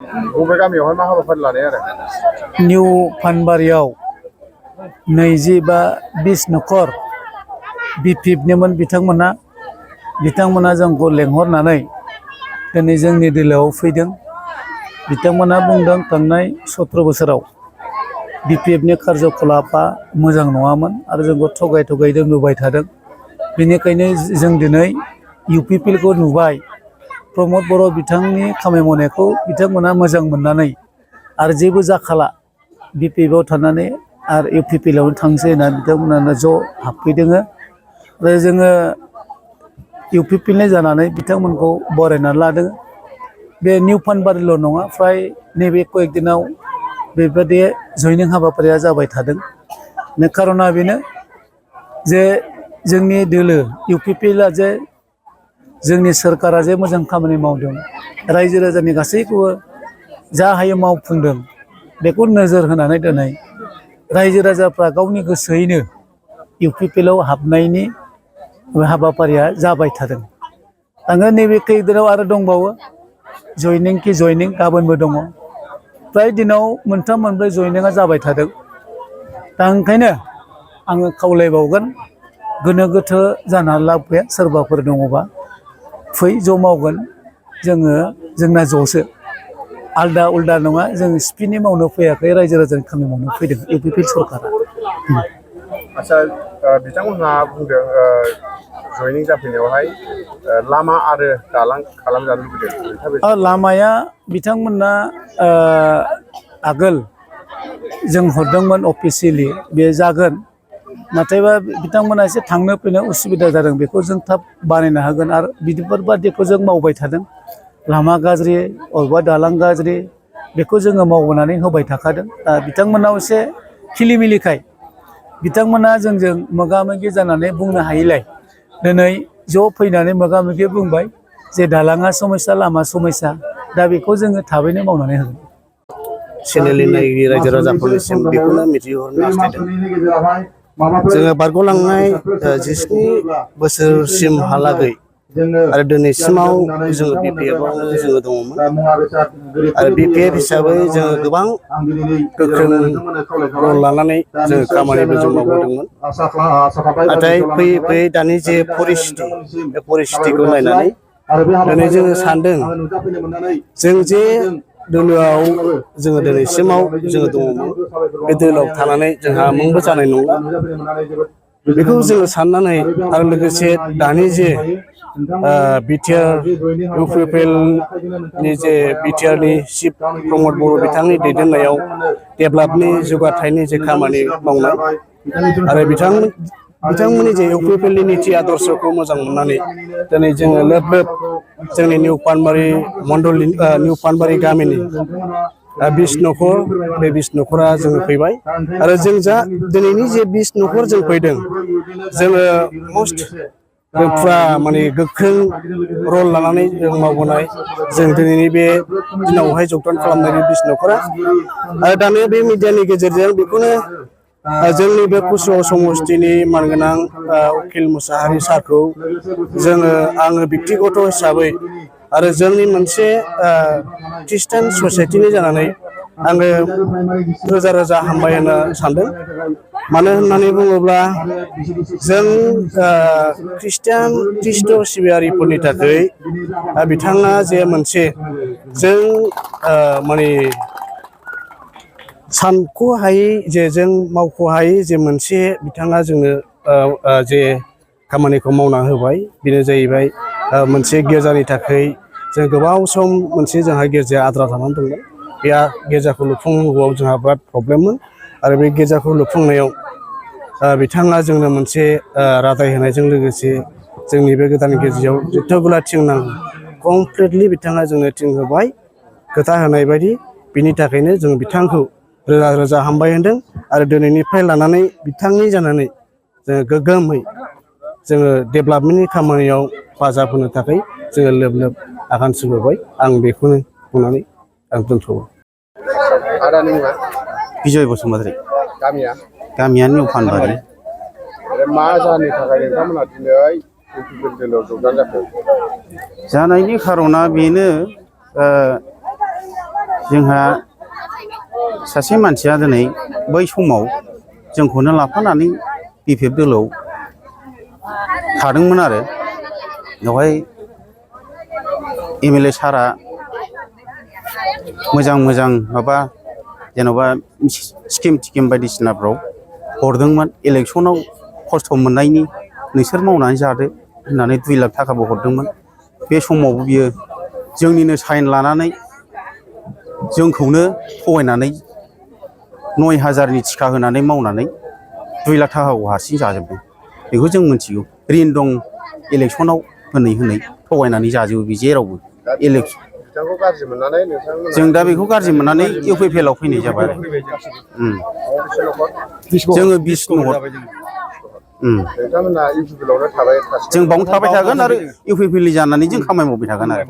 बबे गामियावहाय मा हाबाफारि लानाय आरो निउ फानबारियाव 20 बा 20 नखर बिपिएफनिमोन बिथांमोना जोंखौ लेंहरनानै दिनै जोंनि दोलोआव फैदों। बिथांमोना बुंदों थांनाय 17 बोसोराव बिपिएफनि कार्यकलापा मोजां नङामोन आरो जोंखौ थगाय दोनबोबाय थादों। बेनिखायनो जों दिनै इउपिपिएलखौ नुबाय, प्रमद बर' बिथांनि खामानि मावनायखौ बिथांमोना मोजां मोननानै आरो जेबो जाखाला बिपिएफआव थानानै आरो इउपिपिएलआवनो थांसै होनना बिथांमोनानो ज' हाबफैदों। आरो जोङो इउपिपिएलनि जानानै बिथांमोनखौ बरायनानै लादों। बे निउ फानबारिल' नङा, फ्राय नैबे कयेक दिनाव बेबायदि जयनिं हाबाफारिया जाबाय थादों। खार'ना बेनो जे जोंनि दोलो इउपिपिएलआ जे जोंनि सोरखारा जे मोजां खामानि मावदों, रायजो राजानि गासैखौबो जा हायो मावफुंदों, बेखौ नोजोर होनानै दिनै रायजो राजाफ्रा गावनि गोसोयैनो इउपिपिएलआव हाबनायनि हाबाफारिया जाबाय थादों। आङो नैबे खैदिनाव आरो दंबावो जयनिं गाबोनबो दङ। फ्राय दिनाव 3-4 जयनिंआ जाबाय थादों। दा ओंखायनो आङो खावलायबावगोन, गोनो गोथो जानानै लाब गैया। सोरबाफोर दङबा फै, ज' मावगोन। जोंना ज'सो, आलदा उल्दा नङा। जों स्पिननि मावनो फैयाखै, रायजो राजानि खामानि मावनो फैदों इउपिपिएल सरकारा। आच्चा, बिथांमोनहा बुंदों जयनिं जाफैनायावहाय लामा आरो दालां खालामजानो लुबैदों। लामाया बिथांमोनना आगोल जों हरदोंमोन अफिसियेलि, बे जागोन। नाथायबा बिथांमोना एसे थांनो फैनो उसुबिदा जादों। बेखौ जों थाब बानायनो हागोन आरो बिदिफोरबादिखौ जों मावबाय थादों। लामा गाज्रि, अबेबा दालां गाज्रि, बेखौ जोङो मावबोनानै होबाय थाखादों। दा बिथांमोनाव एसे खिलिमिलिखाय बिथांमोना जोंजों मोगा मोगि जानानै बुंनो हायिलाय दिनै ज' फैनानै मोगा मोगि बुंबाय जे दालाङा समस्या, लामा समस्या। दा बेखौ जोङो थाबैनो मावनानै होगोन। चेनेलनि नायगिरि रायजो राजाफोरनिसिम बेखौनो मिथिहरनो हास्थायदों। जोङो बारग'लांनाय 17 बोसोरसिमहालागै आरो दिनैसिमाव जोङो बिपिएफआवनो जोङो दङमोन। आरो बिपिएफ हिसाबै जोङो गोबां गोख्रों रल लानानै जोङो खामानिबो जों मावबोदोंमोन। नाथाय फैयै फैयै दानि जे परिस्थिति, बे परिस्थितिखौ नायनानै दिनै जोङो सानदों, जों जे दोलोआव जोङो दिनैसिमाव जोङो दङमोन, बे दोलोआव थानानै जोंहा मुंबो जानाय नंला। बेखौ जोङो साननानै आरो लोगोसे दानि जे बिटिआर इउपिपिएलनि जे बिटिआरनि चिफ प्रमद बर' बिथांनि दैदेननायाव डेभेलपनि जौगाथायनि जे खामानि मावनाय आरो बिथांमोननि जे इउपिपिएलनि निति आदर्शखौ मोजां मोननानै दिनै जोङो लोब लोब जोंनि निउ पानबारि मण्डलनि निउ पानबारि गामिनि 20 नखर, बे 20 नखरा जोङो फैबाय। आरो जों जा दिनैनि जे 20 नखर जों फैदों, जोङो जों फुरा माने गोख्रों रल लानानै जों मावबोनाय। जों दिनैनि बे दिनावहाय जगदान खालामनाय 20 नखरा। आरो दानि बे मिडियानि गेजेरजों बेखौनो जोंनि बे कुसुगाव समस्तिनि मानगोनां उकिल मुसाहारि सारखौ आङो बेक्तिगत हिसाबै आरो जोंनि मोनसे ख्रिस्टान ससाइटिनि जानानै आङो रोजा रोजा हामबाय होनो सानदों। मानो होननानै बुङोब्ला जों ख्रिस्ट' सिबियारिफोरनि थाखाय बिथाङा जे मोनसे जों माने सानख'हायै जे जों मावख'हायै जे मोनसे बिथाङा जोंनो जे खामानिखौ मावना होबाय, बेनो जाहैबाय मोनसे गिर्जानि थाखाय जों गोबाव सम मोनसे जोंहा गिर्जाया आद्रा जानानै दंमोन। बे गिर्जाखौ लुफुंनांगौआव जोंहा बिराद प्रब्लेममोन। आरो बे गिर्जाखौ लुफुंनायाव बिथाङा जोंनो मोनसे रादाय होनायजों लोगोसे जोंनि बे गोदान गिर्जायाव जेथोगुला थिं नांगौ, कमप्लिटलि बिथाङा जोंनो थिं होबाय खोथा होनाय बायदि। बिनि थाखायनो जों बिथांखौ रोजा रोजा हामबाय होनदों। आरो दिनैनिफ्राय लानानै बिथांनि जानानै जोङो गोग्गोमै जोङो डेभेलपमेन्टनि खामानियाव हेफाजाब होनो थाखाय जोङो लोब लोब आगान सुरबोबाय। आं बेखौनो बुंनानै आं दोनथ'बाय। आदानि मुङा? बिजय बसुमतारी। गामिया निउ फानबारि। मा जाहोननि थाखाय नोंथांमोना दिनै इउपिपिएल दोलोआव जगदान जाखो? जानायनि खार'ना बेनो, जोंहा सासे मानसिया दिनै बै समाव जोंखौनो लाफानानै बिपिएफ दोलोआव थादोंमोन आरो बेवहाय एमएलए सारा मोजां मोजां माबा जेन'बा स्किम टिकिम बायदिसिनाफ्राव हरदोंमोन इलेक्सनाव खस्थ' मोननायनि नोंसोर मावनानै जादो होननानै 2 लाख थाखाबो हरदोंमोन बे समावबो बियो जोंनिनो साइन लानानै जोंखौनो थगायनानै 9,000नि टिका होनानै मावनानै 2 लाख थाखाखौ हारसिं जाजोबदों बेखौ जों मिथिगौ रिन दं इलेक्सनाव होनै थगायनानै जाजोबो बे जेरावबो इलेक्सन बिथांखौ गाज्रि मोननानै नोंथांमोना जों दा बेखौ गाज्रि मोननानै इउपिपिएल आव फैनाय जाबाय आरो जोङो 20 नखर नोंथांमोना इउपिपिएल आवनो थाबाय जों बावनो थाबाय थागोन आरो इउपिपिएल जानानै जों खामानि मावबाय थागोन आरो